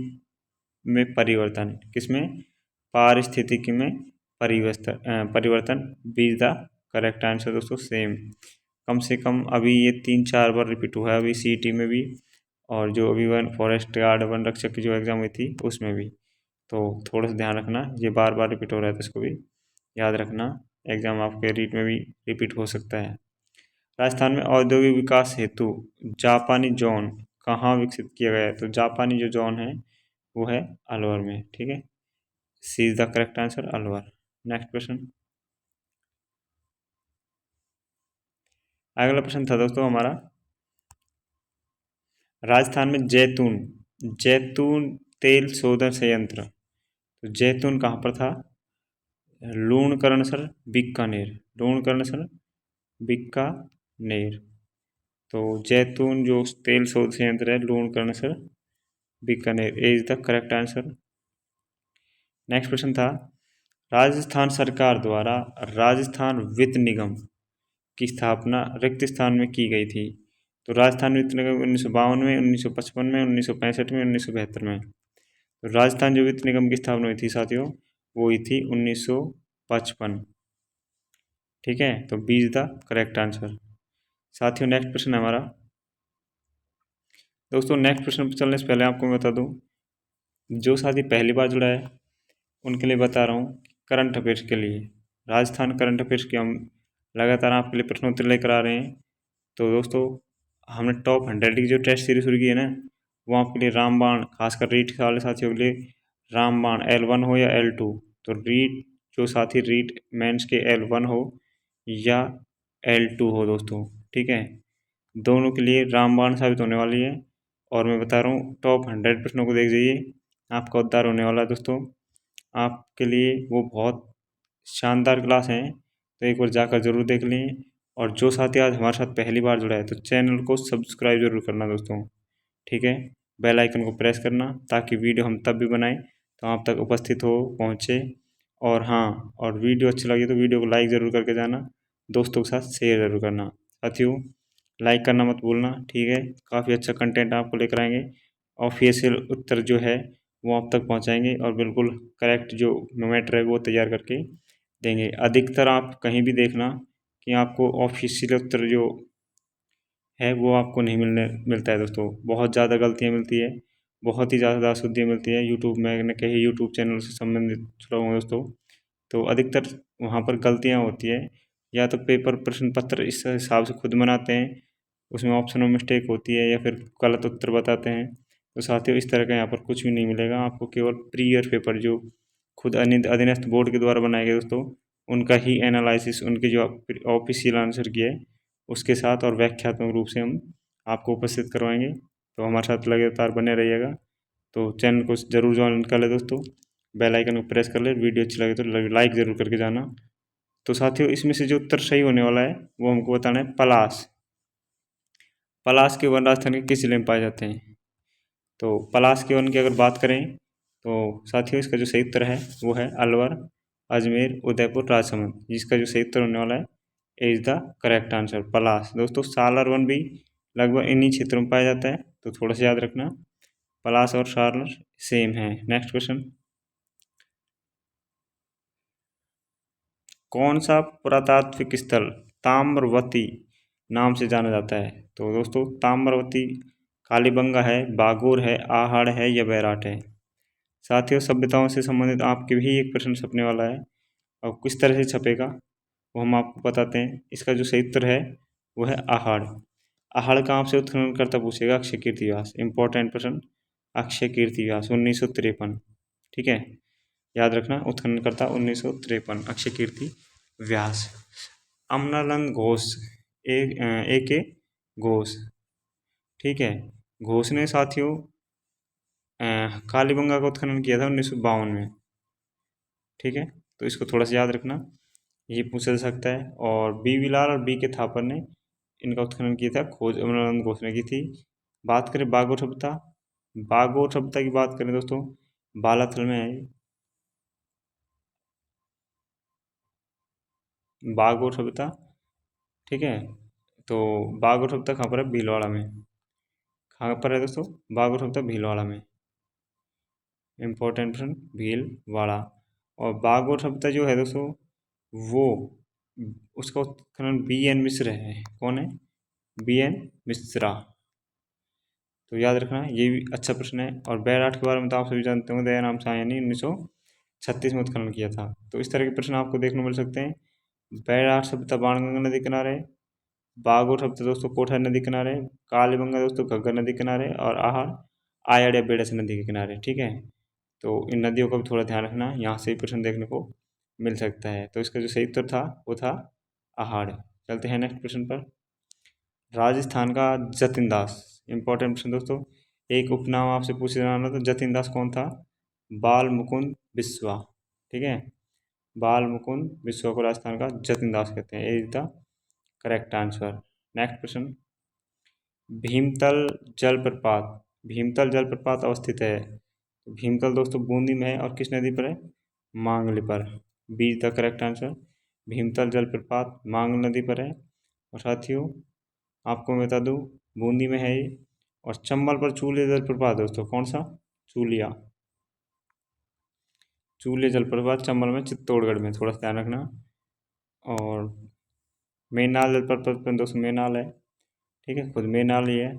में परिवर्तन, किसमें? पारिस्थितिकी में परिवर्तन B is the correct answer दोस्तों, सेम। कम से कम अभी ये 3-4 बार रिपीट हुआ है, अभी सीईटी में भी, और जो अभी वन फॉरेस्ट गार्ड वन रक्षक की जो एग्ज़ाम हुई थी उसमें भी। तो थोड़ा सा ध्यान रखना, ये बार बार रिपीट हो रहा है तो इसको भी याद रखना, एग्ज़ाम आपके रीट में भी रिपीट हो सकता है। राजस्थान में औद्योगिक विकास हेतु जापानी जोन कहाँ विकसित किया गया है? तो जापानी जो जोन है वो है अलवर में, ठीक है। C is the correct answer, Alwar. Next question, अगला प्रश्न था दोस्तों हमारा, राजस्थान में जैतून तेल शोधन संयंत्र, तो जैतून कहाँ पर था? लूणकरणसर बीकानेर, लूणकरणसर बीकानेर। तो जैतून जो तेल शोध संयंत्र है Lunkaransar Bikaner, A is the correct answer. Next question था, राजस्थान सरकार द्वारा राजस्थान वित्त निगम की स्थापना रिक्त स्थान में की गई थी। तो राजस्थान वित्त निगम 1952 में, 1955 में, 1965 में, 1972 में। तो राजस्थान जो वित्त निगम की स्थापना हुई थी साथियों वो हुई थी 1955, ठीक है। तो B is the correct answer. साथियों नेक्स्ट प्रश्न है हमारा, दोस्तों नेक्स्ट प्रश्न पर चलने से पहले आपको मैं बता दूं, जो साथी पहली बार जुड़ा है उनके लिए बता रहा हूँ, करंट अफेयर्स के लिए, राजस्थान करंट अफेयर्स के हम लगातार आपके लिए प्रश्नोत्तर लेकर आ रहे हैं। तो दोस्तों हमने टॉप 100 की जो टेस्ट सीरीज शुरू की है ना, वो आपके लिए रामबाण, खासकर रीट वाले साथियों के लिए रामबाण L1 हो या L2, तो रीट जो साथी रीट मेंस के L1 हो या L2 हो दोस्तों, ठीक है, दोनों के लिए रामबाण साबित होने वाली है। और मैं बता रहा हूँ टॉप 100 प्रश्नों को देख जाइए, आपका उद्धार होने वाला है दोस्तों। आपके लिए वो बहुत शानदार क्लास हैं, तो एक बार जाकर ज़रूर देख लें। और जो साथी आज हमारे साथ पहली बार जुड़ा है तो चैनल को सब्सक्राइब ज़रूर करना दोस्तों, ठीक है। बेल आइकन को प्रेस करना ताकि वीडियो हम तब भी बनाएं तो आप तक उपस्थित हो पहुँचे। और हाँ, और वीडियो अच्छी लगी तो वीडियो को लाइक ज़रूर करके जाना, दोस्तों के साथ शेयर ज़रूर करना। साथियों लाइक करना मत भूलना, ठीक है। काफ़ी अच्छा कंटेंट आपको लेकर आएंगे, ऑफिशियल उत्तर जो है वो आप तक पहुंचाएंगे, और बिल्कुल करेक्ट जो मैटर है वो तैयार करके देंगे। अधिकतर आप कहीं भी देखना कि आपको ऑफिशियल उत्तर जो है वो आपको नहीं मिलता है दोस्तों, बहुत ज़्यादा गलतियाँ मिलती है। बहुत ही ज़्यादा शुद्धियाँ मिलती है। यूट्यूब में मैंने कई यूट्यूब चैनल से संबंधित सुना हूँ दोस्तों, तो अधिकतर वहाँ पर गलतियाँ होती है, या तो पेपर प्रश्न पत्र इस हिसाब से खुद बनाते हैं, उसमें ऑप्शन में मिस्टेक होती है, या फिर गलत उत्तर बताते हैं। तो साथियों इस तरह का यहाँ पर कुछ भी नहीं मिलेगा आपको, केवल प्री ईयर पेपर जो खुद अधीनस्थ बोर्ड के द्वारा बनाए गए दोस्तों, उनका ही एनालिसिस, उनके जो ऑफिशियल आंसर की है उसके साथ और व्याख्यात्मक रूप से हम आपको उपस्थित करवाएंगे। तो हमारे साथ लगातार बने रहिएगा। तो चैनल को ज़रूर ज्वाइन कर ले दोस्तों, बेल आइकन को प्रेस कर ले, वीडियो अच्छी लगे तो लाइक ज़रूर करके जाना। तो साथियों इसमें से जो उत्तर सही होने वाला है वो हमको बताना है पलाश। पलाश के वन राजस्थान के किस जिले में पाए जाते हैं? तो पलाश के वन की अगर बात करें तो साथियों इसका जो सही उत्तर है वो है अलवर, अजमेर, उदयपुर, राजसमंद। जिसका जो सही उत्तर होने वाला है इज द करेक्ट आंसर पलाश। दोस्तों सालर वन भी लगभग इन्हीं क्षेत्रों में पाया जाता है, तो थोड़ा सा याद रखना, पलाश और सालर सेम है। नेक्स्ट क्वेश्चन, कौन सा पुरातात्विक स्थल ताम्रवती नाम से जाना जाता है? तो दोस्तों ताम्रवती कालीबंगा है, बागोर है, आहड़ है या बैराट है? साथियों सभ्यताओं से संबंधित आपके भी एक प्रश्न छपने वाला है, और किस तरह से छपेगा वो हम आपको बताते हैं। इसका जो सही उत्तर है वो है आहड़। आहड़ का आपसे उत्खनन करता पूछेगा अक्षय कीर्ति व्यास, इंपॉर्टेंट प्रश्न, अक्षय कीर्ति व्यास 1953। ठीक है, याद रखना, उत्खननकर्ता 1953 अक्षय कीर्ति व्यास। अमलानंद घोष, ए के घोष, ठीक है, घोष ने साथियों कालीबंगा का उत्खनन किया था 1952 में। ठीक है, तो इसको थोड़ा सा याद रखना, ये पूछा जा सकता है। और बी विलार और बी के थापर ने इनका उत्खनन किया था, खोज अमलानंद घोष ने की थी। बात करें बागोर सभ्यता, बागोर सभ्यता की बात करें दोस्तों, बालाथल में है बागोर सभ्यता। ठीक है, तो बागोर सभ्यता कहाँ पर है? भीलवाड़ा में। कहाँ पर है दोस्तों? बागोर सभ्यता भीलवाड़ा में, इम्पोर्टेंट प्रश्न, भीलवाड़ा। और बागोर सभ्यता जो है दोस्तों वो, उसका उत्खनन बी एन मिश्र है। कौन है? B N Mishra. तो याद रखना, ये भी अच्छा प्रश्न है। और बैराट के बारे में तो आप सभी जानते होंगे, दयाराम साहनी 1936 में उत्खनन किया था। तो इस तरह के प्रश्न आपको देखने को मिल सकते हैं। बैराट सभ्यता बाणगंगा नदी किनारे, बागोर सभ्यता दोस्तों कोठा नदी किनारे, कालीबंगा दोस्तों घग्गर नदी किनारे, और आहड़ आयड़ या बेडस नदी के किनारे। ठीक है, तो इन नदियों का भी थोड़ा ध्यान रखना, यहाँ से भी प्रश्न देखने को मिल सकता है। तो इसका जो सही उत्तर था वो था आहड़। चलते हैं नेक्स्ट प्रश्न पर। राजस्थान का जतिन दास, इंपॉर्टेंट प्रश्न दोस्तों, एक उपनाम आपसे पूछे जाना, तो जतिन दास कौन था? बाल मुकुंद बिस्वा। ठीक है, बाल मुकुंद बिस्वा को राजस्थान का जतिन दास कहते हैं, is the correct answer. Next प्रश्न, भीमतल जलप्रपात, भीमतल जलप्रपात अवस्थित है, तो भीमतल दोस्तों बूंदी में है और किस नदी पर है? मांगली पर, be the correct answer. Bhimtal जलप्रपात मांगल नदी पर है। और साथियों आपको मैं बता दूँ, बूंदी में है ये। और चंबल पर चूलिया जलप्रपात दोस्तों, कौन सा? चूलिया, चूलिया जलप्रपात चंबल में, चित्तौड़गढ़ में, थोड़ा सा ध्यान रखना। और मेनाल जलप्रपात पर दोस्तों मेनाल है। ठीक है, खुद मेनाल ही है।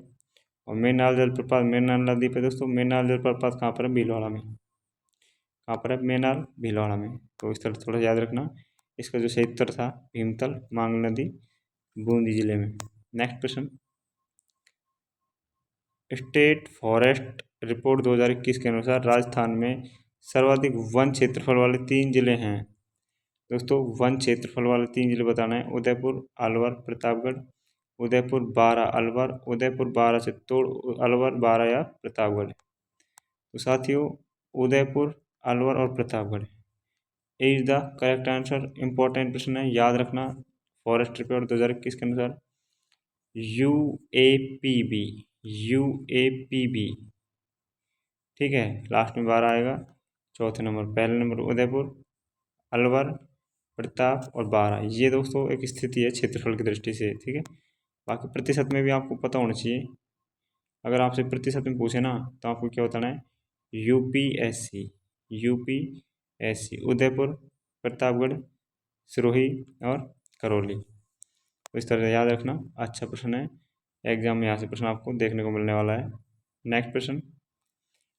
और मेनाल जलप्रपात मेनाल नदी पे दोस्तों, मेनाल जलप्रपात कहाँ पर है? भीलवाड़ा में। कहाँ पर है? मेनाल भीलवाड़ा में। तो इस तरह थोड़ा याद रखना। इसका जो सही उत्तर था भीमतल मांगल नदी, बूंदी जिले में। नेक्स्ट प्रश्न, स्टेट फॉरेस्ट रिपोर्ट 2021 के अनुसार राजस्थान में सर्वाधिक वन क्षेत्रफल वाले 3 जिले हैं। दोस्तों वन क्षेत्रफल वाले 3 जिले बताना है, उदयपुर, अलवर, प्रतापगढ़। उदयपुर, बारह, अलवर, उदयपुर, बारह, चित्तौड़, अलवर, बारह या प्रतापगढ़। तो साथियों उदयपुर, अलवर और Pratapgarh is the correct answer. Important प्रश्न है, याद रखना। फॉरेस्ट रिपोर्ट 2021 के अनुसार U A P B, U A P B, ठीक है, लास्ट में 12 आएगा। चौथे नंबर, पहले नंबर उदयपुर, अलवर, प्रताप और बारह। ये दोस्तों एक स्थिति है क्षेत्रफल की दृष्टि से। ठीक है, बाकी प्रतिशत में भी आपको पता होना चाहिए। अगर आपसे प्रतिशत में पूछे ना तो आपको क्या बताना है? यूपीएससी, यूपीएससी, उदयपुर, प्रतापगढ़, सिरोही और करौली। तो इस तरह से याद रखना, अच्छा प्रश्न है, एग्जाम में यहाँ से प्रश्न आपको देखने को मिलने वाला है। नेक्स्ट प्रश्न,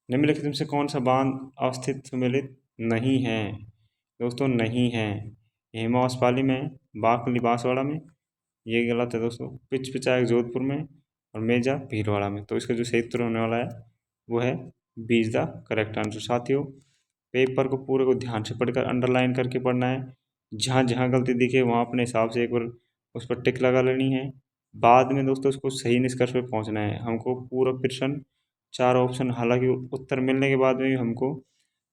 निम्नलिखित में से कौन सा बांध अवस्थित सम्मिलित नहीं है? दोस्तों नहीं है। हेमास पाली में, बाकली बांसवाड़ा में, ये गलत है दोस्तों। पिच पिचायक जोधपुर में और मेजा भीलवाड़ा में। तो इसका जो सही उत्तर होने वाला है वो है B is the correct answer. साथियों, पेपर को पूरे को ध्यान से पढ़कर अंडरलाइन करके पढ़ना है। जहाँ जहाँ गलती दिखे वहाँ अपने हिसाब से एक बार उस पर टिक लगा लेनी है। बाद में दोस्तों उसको सही निष्कर्ष पे पहुँचना है। हमको पूरा प्रश्न, चार ऑप्शन, हालांकि उत्तर मिलने के बाद में भी हमको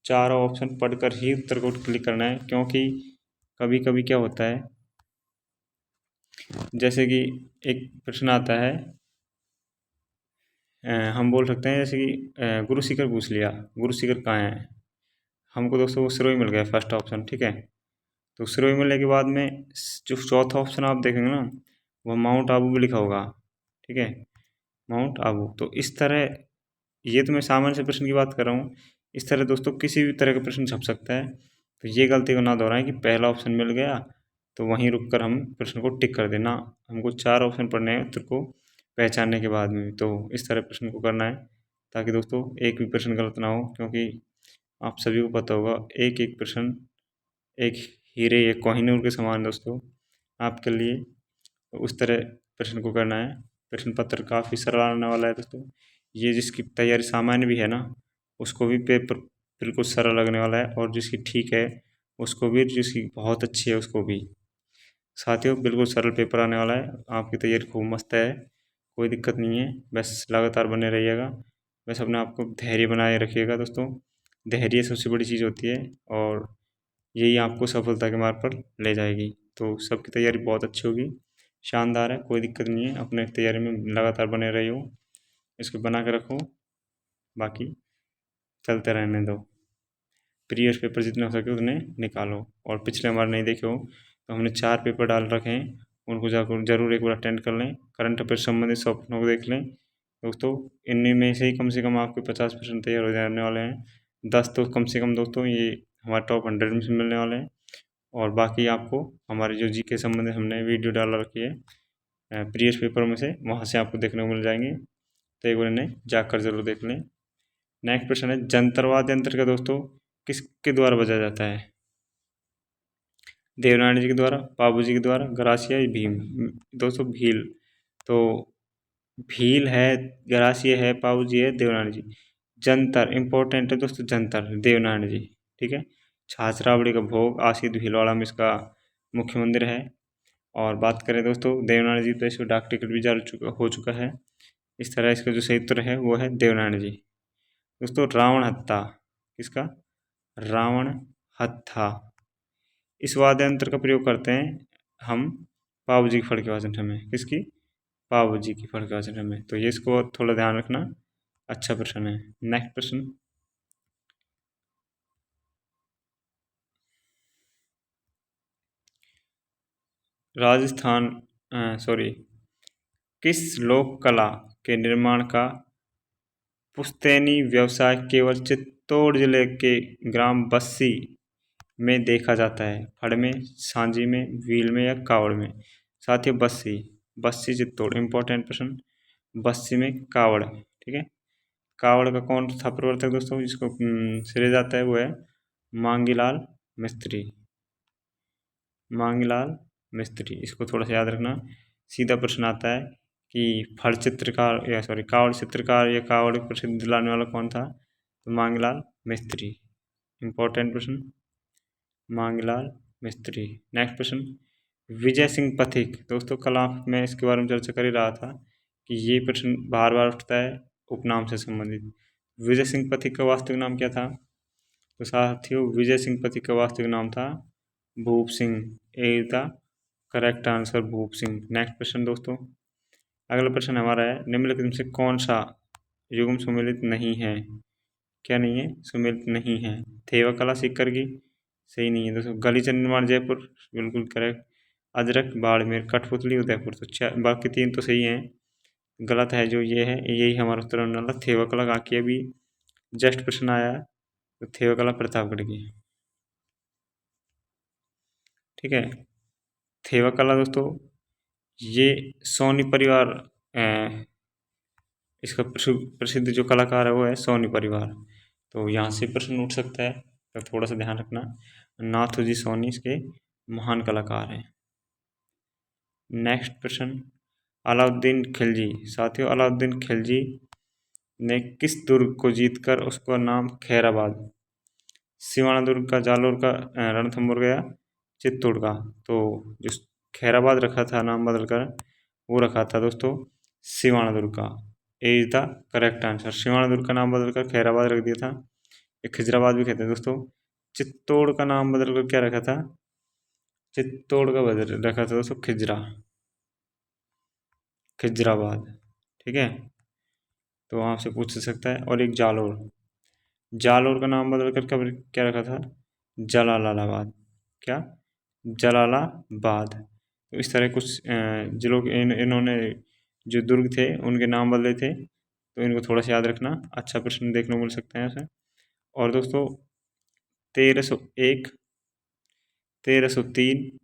चारों ऑप्शन पढ़कर ही उत्तर को क्लिक करना है, क्योंकि कभी कभी क्या होता है, जैसे कि एक प्रश्न आता है, हम बोल सकते हैं जैसे कि गुरु शिखर पूछ लिया, गुरु शिखर कहाँ है? हमको दोस्तों वो सिरोही मिल गया फर्स्ट ऑप्शन, ठीक है। तो सिरोही मिलने के बाद में जो चौथा ऑप्शन आप देखेंगे ना, वो माउंट आबू भी लिखा होगा, ठीक है, माउंट आबू। तो इस तरह, ये तो मैं सामान्य से प्रश्न की बात कर रहा हूँ, इस तरह दोस्तों किसी भी तरह का प्रश्न छप सकता है। तो ये गलती को ना दोहराएं कि पहला ऑप्शन मिल गया तो वहीं रुक कर हम प्रश्न को टिक कर देना। हमको चार ऑप्शन पढ़ने हैं उत्तर को पहचानने के बाद में भी। तो इस तरह प्रश्न को करना है ताकि दोस्तों एक भी प्रश्न गलत ना हो, क्योंकि आप सभी को पता होगा एक एक प्रश्न एक हीरे या कोहिनूर के समान दोस्तों आपके लिए। तो उस तरह प्रश्न को करना है। प्रश्न पत्र काफ़ी सरल आने वाला है दोस्तों। ये जिसकी तैयारी सामान्य भी है ना, उसको भी पेपर बिल्कुल सरल लगने वाला है, और जिसकी ठीक है उसको भी, जिसकी बहुत अच्छी है उसको भी। साथियों, बिल्कुल सरल पेपर आने वाला है। आपकी तैयारी खूब मस्त है, कोई दिक्कत नहीं है। बस लगातार बने रहिएगा। बस अपने आप को धैर्य बनाए रखिएगा दोस्तों। धैर्य सबसे बड़ी चीज़ होती है, और यही आपको सफलता के मार्ग पर ले जाएगी। तो सबकी तैयारी बहुत अच्छी होगी, शानदार है, कोई दिक्कत नहीं है। अपने तैयारी में लगातार बने रहिए, इसको बना के रखो, बाकी चलते रहने दो। प्रीवियस पेपर जितने हो सके उतने निकालो, और पिछले हमारे नहीं देखे हो तो हमने 4 पेपर डाल रखे हैं, उनको जाकर ज़रूर एक बार अटेंड कर लें। करंट अफेयर संबंधित सब प्रश्नों को देख लें दोस्तों। इनमें में से कम आपके 50% तैयार हो जाने वाले हैं। 10 तो कम से कम दोस्तों ये हमारे टॉप 100 में से मिलने वाले हैं, और बाकी आपको हमारे जो जीके संबंधित हमने वीडियो डाल रखी है प्रीवियस पेपर में से, वहाँ से आपको देखने को मिल जाएंगे। तो एक बार इन्हें जाकर ज़रूर देख लें। नेक्स्ट प्रश्न है, जंतर वाद्य यंत्र का दोस्तों किसके द्वारा बजाया जाता है? देवनारायण जी के द्वारा, बाबू जी के द्वारा, गरासिया या भीम? दोस्तों भील। तो भील है, गरासिया है, बाबू जी है, देवनारायण जी। जंतर इंपॉर्टेंट है दोस्तों, जंतर देवनारायण जी, ठीक है। छाछरावड़ी का भोग आसिद भीलवाड़ा में इसका मुख्य मंदिर है। और बात करें दोस्तों देवनारायण जी, तो इसको डाक टिकट भी जारी हो चुका है। इस तरह इसका जो सही उत्तर है वो है देवनारायण जी। दोस्तों रावण हत्था किसका? रावण हत्था। इस वाद्य यंत्र का प्रयोग करते हैं हम बाबू जी की फड़ के वादन में। किसकी? बाबू जी की फड़ के वादन में। तो ये इसको थोड़ा ध्यान रखना। अच्छा प्रश्न है। नेक्स्ट प्रश्न, राजस्थान सॉरी, किस लोक कला के निर्माण का पुश्तैनी व्यवसाय केवल चित्तौड़ जिले के ग्राम बस्सी में देखा जाता है? फड़ में, सांजी में, व्हील में या कावड़ में? साथियों बस्सी, बस्सी चित्तौड़ इंपॉर्टेंट प्रश्न। बस्सी में कावड़, ठीक है। कावड़ का कौन था प्रवर्तक दोस्तों जिसको श्रेय जाता है? वो है मांगीलाल मिस्त्री। मांगीलाल मिस्त्री, इसको थोड़ा सा याद रखना। सीधा प्रश्न आता है कि फड़ चित्रकार या सॉरी कावड़ चित्रकार या कावड़ प्रसिद्ध दिलाने वाला कौन था? तो मांगीलाल मिस्त्री। इंपॉर्टेंट प्रश्न, मांगीलाल मिस्त्री। नेक्स्ट प्रश्न, विजय सिंह पथिक। दोस्तों कल आप मैं इसके बारे में चर्चा कर ही रहा था कि ये प्रश्न बार बार उठता है उपनाम से संबंधित। विजय सिंह पथिक का वास्तविक नाम क्या था? तो साथियों विजय सिंह पथिक का वास्तविक नाम था भूप सिंह। ए is the correct answer, Bhoop Singh. Next प्रश्न दोस्तों, अगला प्रश्न हमारा है, निम्नलिखित में से कौन सा युग्म सुमेलित नहीं है? क्या नहीं है? सुमेलित नहीं है। थेवा कला सीकर की सही नहीं है दोस्तों। गलीचा निर्माण जयपुर बिल्कुल करेक्ट। अजरक बाड़मेर कठपुतली उदयपुर। तो बाकी 3 तो सही हैं, गलत है जो ये है, यही हमारा उत्तर होने वाला। थेवा कला काकी अभी जस्ट प्रश्न आया है, तो थेवा कला प्रतापगढ़ की, ठीक है। थेवा कला दोस्तों ये सोनी परिवार इसका प्रसिद्ध जो कलाकार है वो है सोनी परिवार। तो यहाँ से प्रश्न उठ सकता है, तो थोड़ा सा ध्यान रखना। नाथूजी सोनी इसके महान कलाकार हैं। नेक्स्ट प्रश्न, अलाउद्दीन खिलजी। साथियों, अलाउद्दीन खिलजी ने किस दुर्ग को जीतकर उसका नाम खैराबाद, सिवाना दुर्ग का, जालोर का, रणथंभौर गया, चित्तौड़ का। तो जो खैराबाद रखा था नाम बदलकर, वो रखा था दोस्तों सिवाना दुर्ग का। A is the correct answer. Siwana दुर्ग का नाम बदलकर खैराबाद रख दिया था। ये खिजराबाद भी कहते हैं दोस्तों। चित्तौड़ का नाम बदलकर क्या रखा था? चित्तौड़ का बदल रखा था दोस्तों खिजराबाद। ठीक है, तो वहाँ से पूछ सकता है। और एक जालोर, जालोर का नाम बदलकर क्या रखा था? जलालाबाद। क्या? जलालाबाद। तो इस तरह कुछ जिलों के इन्होंने जो दुर्ग थे उनके नाम बदले थे, तो इनको थोड़ा सा याद रखना। अच्छा प्रश्न देखने को मिल सकता है ऐसे। और दोस्तों 1301, 1303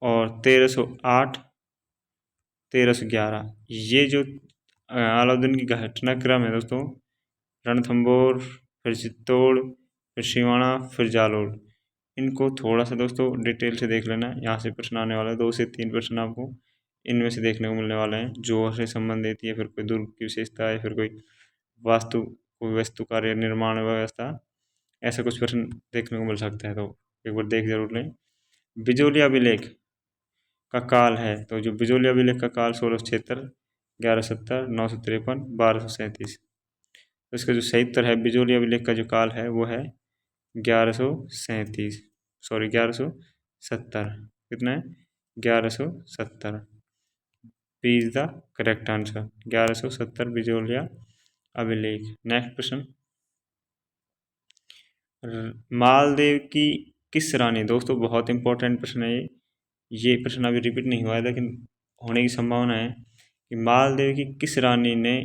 और 1308, 1311, ये जो अलाउद्दीन की घटनाक्रम है दोस्तों, रणथंभौर, फिर चित्तौड़, फिर सिवाना, फिर जालोर, इनको थोड़ा सा दोस्तों डिटेल से देख लेना। यहाँ से प्रश्न आने वाला है, 2 से 3 प्रश्न आपको इनमें से देखने को मिलने वाले हैं, जो से संबंधित है, फिर कोई दुर्ग की विशेषता है, फिर कोई वास्तु कार्य निर्माण व्यवस्था, ऐसा कुछ प्रश्न देखने को मिल सकता है। तो एक बार देख जरूर लें। बिजोलिया अभिलेख का काल है, तो जो बिजोलिया अभिलेख का काल 1676, 1170, 953, 1237। तो इसका जो सही उत्तर है, बिजोलिया अभिलेख का जो काल है वो है 1137, सॉरी 1170। कितना है? 1170। P is the correct answer, 1170 Bijolia अभिलेख। नेक्स्ट प्रश्न, मालदेव की किस रानी, दोस्तों बहुत इंपॉर्टेंट प्रश्न है ये प्रश्न अभी रिपीट नहीं हुआ है, लेकिन होने की संभावना है कि मालदेव की किस रानी ने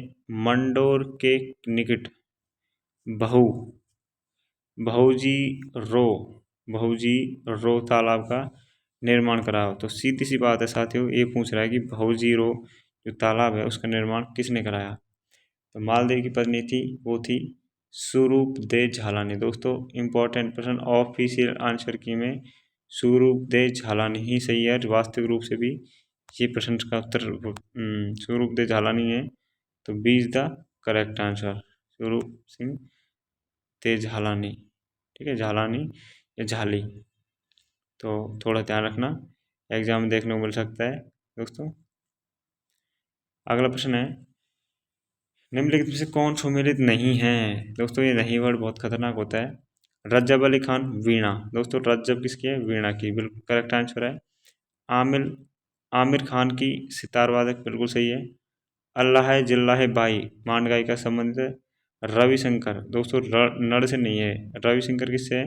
मंडोर के निकट बहु बहुजी रो बहुजी रो तालाब का निर्माण कराया। तो सीधी सी बात है साथियों, ये पूछ रहा है कि बहुजी रो जो तालाब है उसका निर्माण किसने कराया? तो मालदेव की पत्नी थी, वो थी स्वरूप दे झालानी। दोस्तों इंपॉर्टेंट प्रश्न, ऑफिशियल आंसर की में स्वरूप दे झालानी ही सही है। वास्तविक रूप से भी ये प्रश्न का उत्तर स्वरूप दे झालानी है। तो B is the correct answer, Swaroop Singh दे झालानी। ठीक है, झालानी या झाली। तो थोड़ा ध्यान रखना, एग्जाम में देखने को मिल सकता है दोस्तों। अगला प्रश्न है, निम्नलिखित में से कौन सम्मिलित नहीं है? दोस्तों ये नहीं वर्ड बहुत खतरनाक होता है। रज्जब अली खान, वीणा। दोस्तों रज्जब किसकी है? वीणा की, बिल्कुल करेक्ट आंसर है। आमिर आमिर खान की सितार वादक, बिल्कुल सही है। अल्लाह जिल्लाह बाई मांड गाई का संबंधित है। रविशंकर, दोस्तों नड़ से नहीं है, रविशंकर किससे है?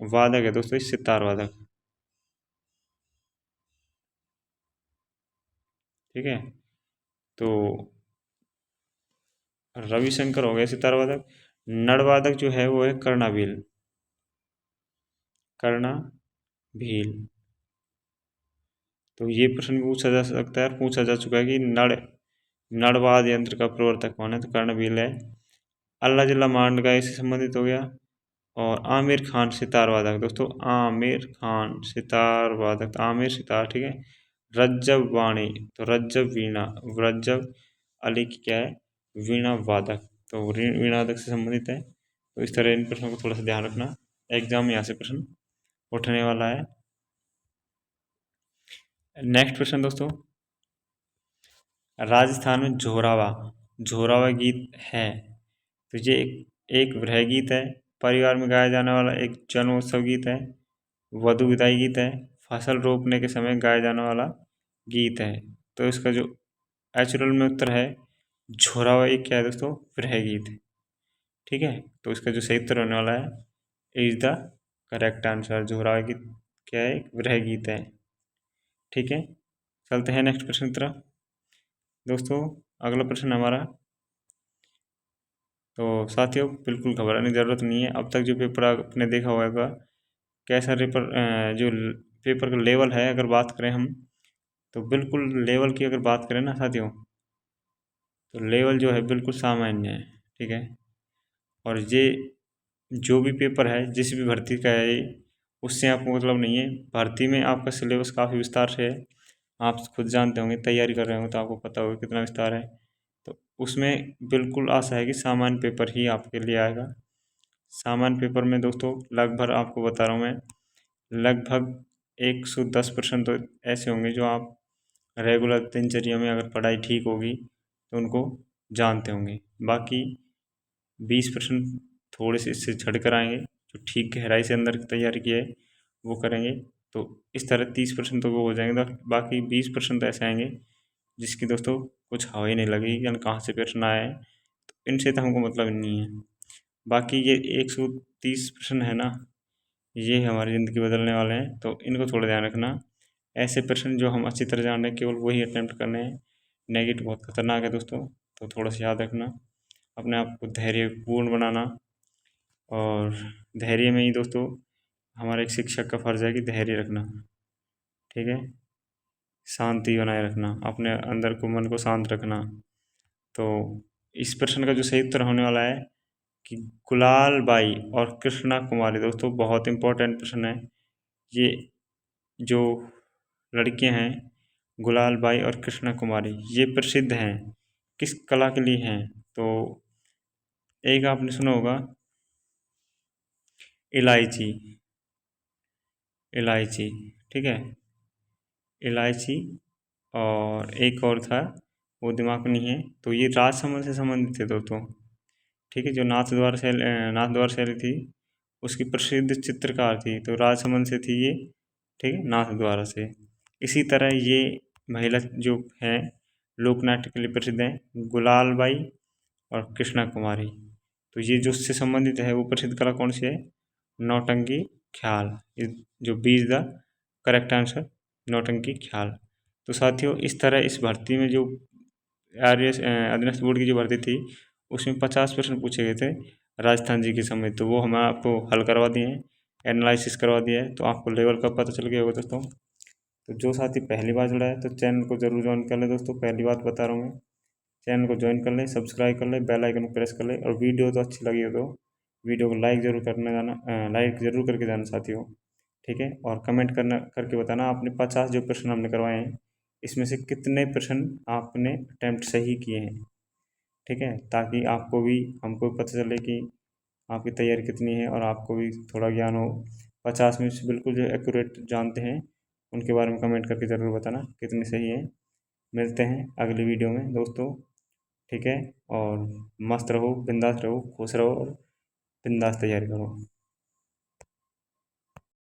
वादक है दोस्तों, सितार वादक। ठीक है, तो रविशंकर हो गया सितार वादक। नड़ वादक जो है वो है कर्णाभील, कर्णाभील। तो ये प्रश्न पूछा जा सकता है, पूछा जा चुका है कि नड़वाद यंत्र का प्रवर्तक कौन है? तो कर्णभील है। अल्लाह जिल्ला मांड गाय से संबंधित हो गया। और आमिर खान सितार वादक, दोस्तों आमिर खान सितार वादक, आमिर सितार। ठीक है, रज्जब वाणी, तो रज्जब वीणा, रज्जब अली की क्या है? वीणा वादक। तो वीणा वादक से संबंधित है। तो इस तरह इन प्रश्नों को थोड़ा सा ध्यान रखना, एग्जाम में यहाँ से प्रश्न उठने वाला है। नेक्स्ट प्रश्न दोस्तों, राजस्थान में झोरावा गीत है, तो ये एक वृह गीत है, परिवार में गाया जाने वाला एक जन्मोत्सव गीत है, वधु विदाई गीत है, फसल रोपने के समय गाया जाने वाला गीत है। तो इसका जो एचुरल में उत्तर है झोरावा, एक क्या है दोस्तों? वृह गीत। ठीक है, तो इसका जो सही उत्तर होने वाला है इज द करेक्ट आंसर, झोरावा गीत क्या है? एक वृह गीत है। ठीक है, चलते हैं नेक्स्ट प्रश्न की तरफ। दोस्तों अगला प्रश्न हमारा, तो साथियों बिल्कुल घबराने की ज़रूरत नहीं है। अब तक जो पेपर आपने देखा होगा, कैसा पेपर जो पेपर का लेवल है, अगर बात करें हम, तो बिल्कुल लेवल की अगर बात करें ना साथियों, तो लेवल जो है बिल्कुल सामान्य है, ठीक है। और ये जो भी पेपर है जिस भी भर्ती का है उससे आपको मतलब नहीं है। भर्ती में आपका सिलेबस काफ़ी विस्तार से है, आप खुद जानते होंगे, तैयारी कर रहे होंगे तो आपको पता होगा कितना विस्तार है। तो उसमें बिल्कुल आशा है कि सामान्य पेपर ही आपके लिए आएगा। सामान्य पेपर में दोस्तों लगभग आपको बता रहा हूँ मैं, लगभग 110% तो ऐसे होंगे जो आप रेगुलर दिनचर्या में अगर पढ़ाई ठीक होगी तो उनको जानते होंगे। बाकी 20% थोड़े से इससे झड़ कर आएंगे, जो ठीक गहराई से अंदर की तैयारी की है वो करेंगे। तो इस तरह 30% तो वो हो जाएंगे। बाकी 20% तो ऐसे आएंगे जिसकी दोस्तों कुछ हवा ही नहीं लगेगी, यानी कहाँ से प्रश्न आया है, तो इनसे तो हमको मतलब नहीं है। बाकी ये 130% है ना, ये हमारी ज़िंदगी बदलने वाले हैं, तो इनको थोड़ा ध्यान रखना। ऐसे प्रश्न जो हम अच्छी तरह जान रहे हैं केवल वही अटैम्प्ट करने हैं। नेगेटिव बहुत खतरनाक है दोस्तों, तो थोड़ा सा याद रखना, अपने आप को धैर्यपूर्ण बनाना। और धैर्य में ही दोस्तों हमारा एक शिक्षक का फ़र्ज़ है कि धैर्य रखना, ठीक है। शांति बनाए रखना, अपने अंदर को, मन को शांत रखना। तो इस प्रश्न का जो सही उत्तर होने वाला है कि गुलाल बाई और कृष्णा कुमारी। दोस्तों बहुत इम्पोर्टेंट प्रश्न है ये। जो लड़कियां हैं गुलाल बाई और कृष्णा कुमारी, ये प्रसिद्ध हैं किस कला के लिए हैं? तो एक आपने सुना होगा इलायची, इलायची, ठीक है, इलायची। और एक और था, वो दिमाग में नहीं है। तो ये राजसमंद से संबंधित थे दोस्तों, ठीक है। जो नाथद्वारा शैली थी उसकी प्रसिद्ध चित्रकार थी, तो राजसमंद से थी ये, ठीक है, नाथद्वारा से। इसी तरह ये महिला जो हैं लोक नाट्य के लिए प्रसिद्ध हैं गुलाल बाई और कृष्णा कुमारी। तो ये जो उससे संबंधित है वो प्रसिद्ध कला कौन सी है? नौटंकी ख्याल, जो B is the correct answer, nautanki khyal. तो साथियों इस तरह इस भर्ती में जो अधीनस्थ बोर्ड की जो भर्ती थी उसमें 50 प्रश्न पूछे गए थे राजस्थान जी के समय, तो वो हम आपको हल करवा दिए हैं, एनालिसिस करवा दिया है, तो आपको लेवल का पता चल गया होगा दोस्तों। तो जो साथी पहली बार जुड़ा है तो चैनल को जरूर ज्वाइन कर ले दोस्तों, पहली बात बता रहा हूँ मैं। चैनल को ज्वाइन कर लें, सब्सक्राइब कर लें, बेल आइकन को प्रेस कर लें, और वीडियो तो अच्छी लगी हो तो वीडियो को लाइक ज़रूर करने जाना, लाइक ज़रूर करके जाना साथियों, ठीक है। और कमेंट करना करके बताना आपने 50 जो प्रश्न हमने करवाए हैं इसमें से कितने प्रश्न आपने अटैम्प्ट सही किए हैं, ठीक है, ताकि आपको भी हमको भी पता चले कि आपकी तैयारी कितनी है और आपको भी थोड़ा ज्ञान हो। 50 में से बिल्कुल जो एक्यूरेट जानते हैं उनके बारे में कमेंट करके ज़रूर बताना कितनी सही है। मिलते हैं अगली वीडियो में दोस्तों, ठीक है। और मस्त रहो, बिंदास रहो, खुश रहो और बिंदास तैयारी करो।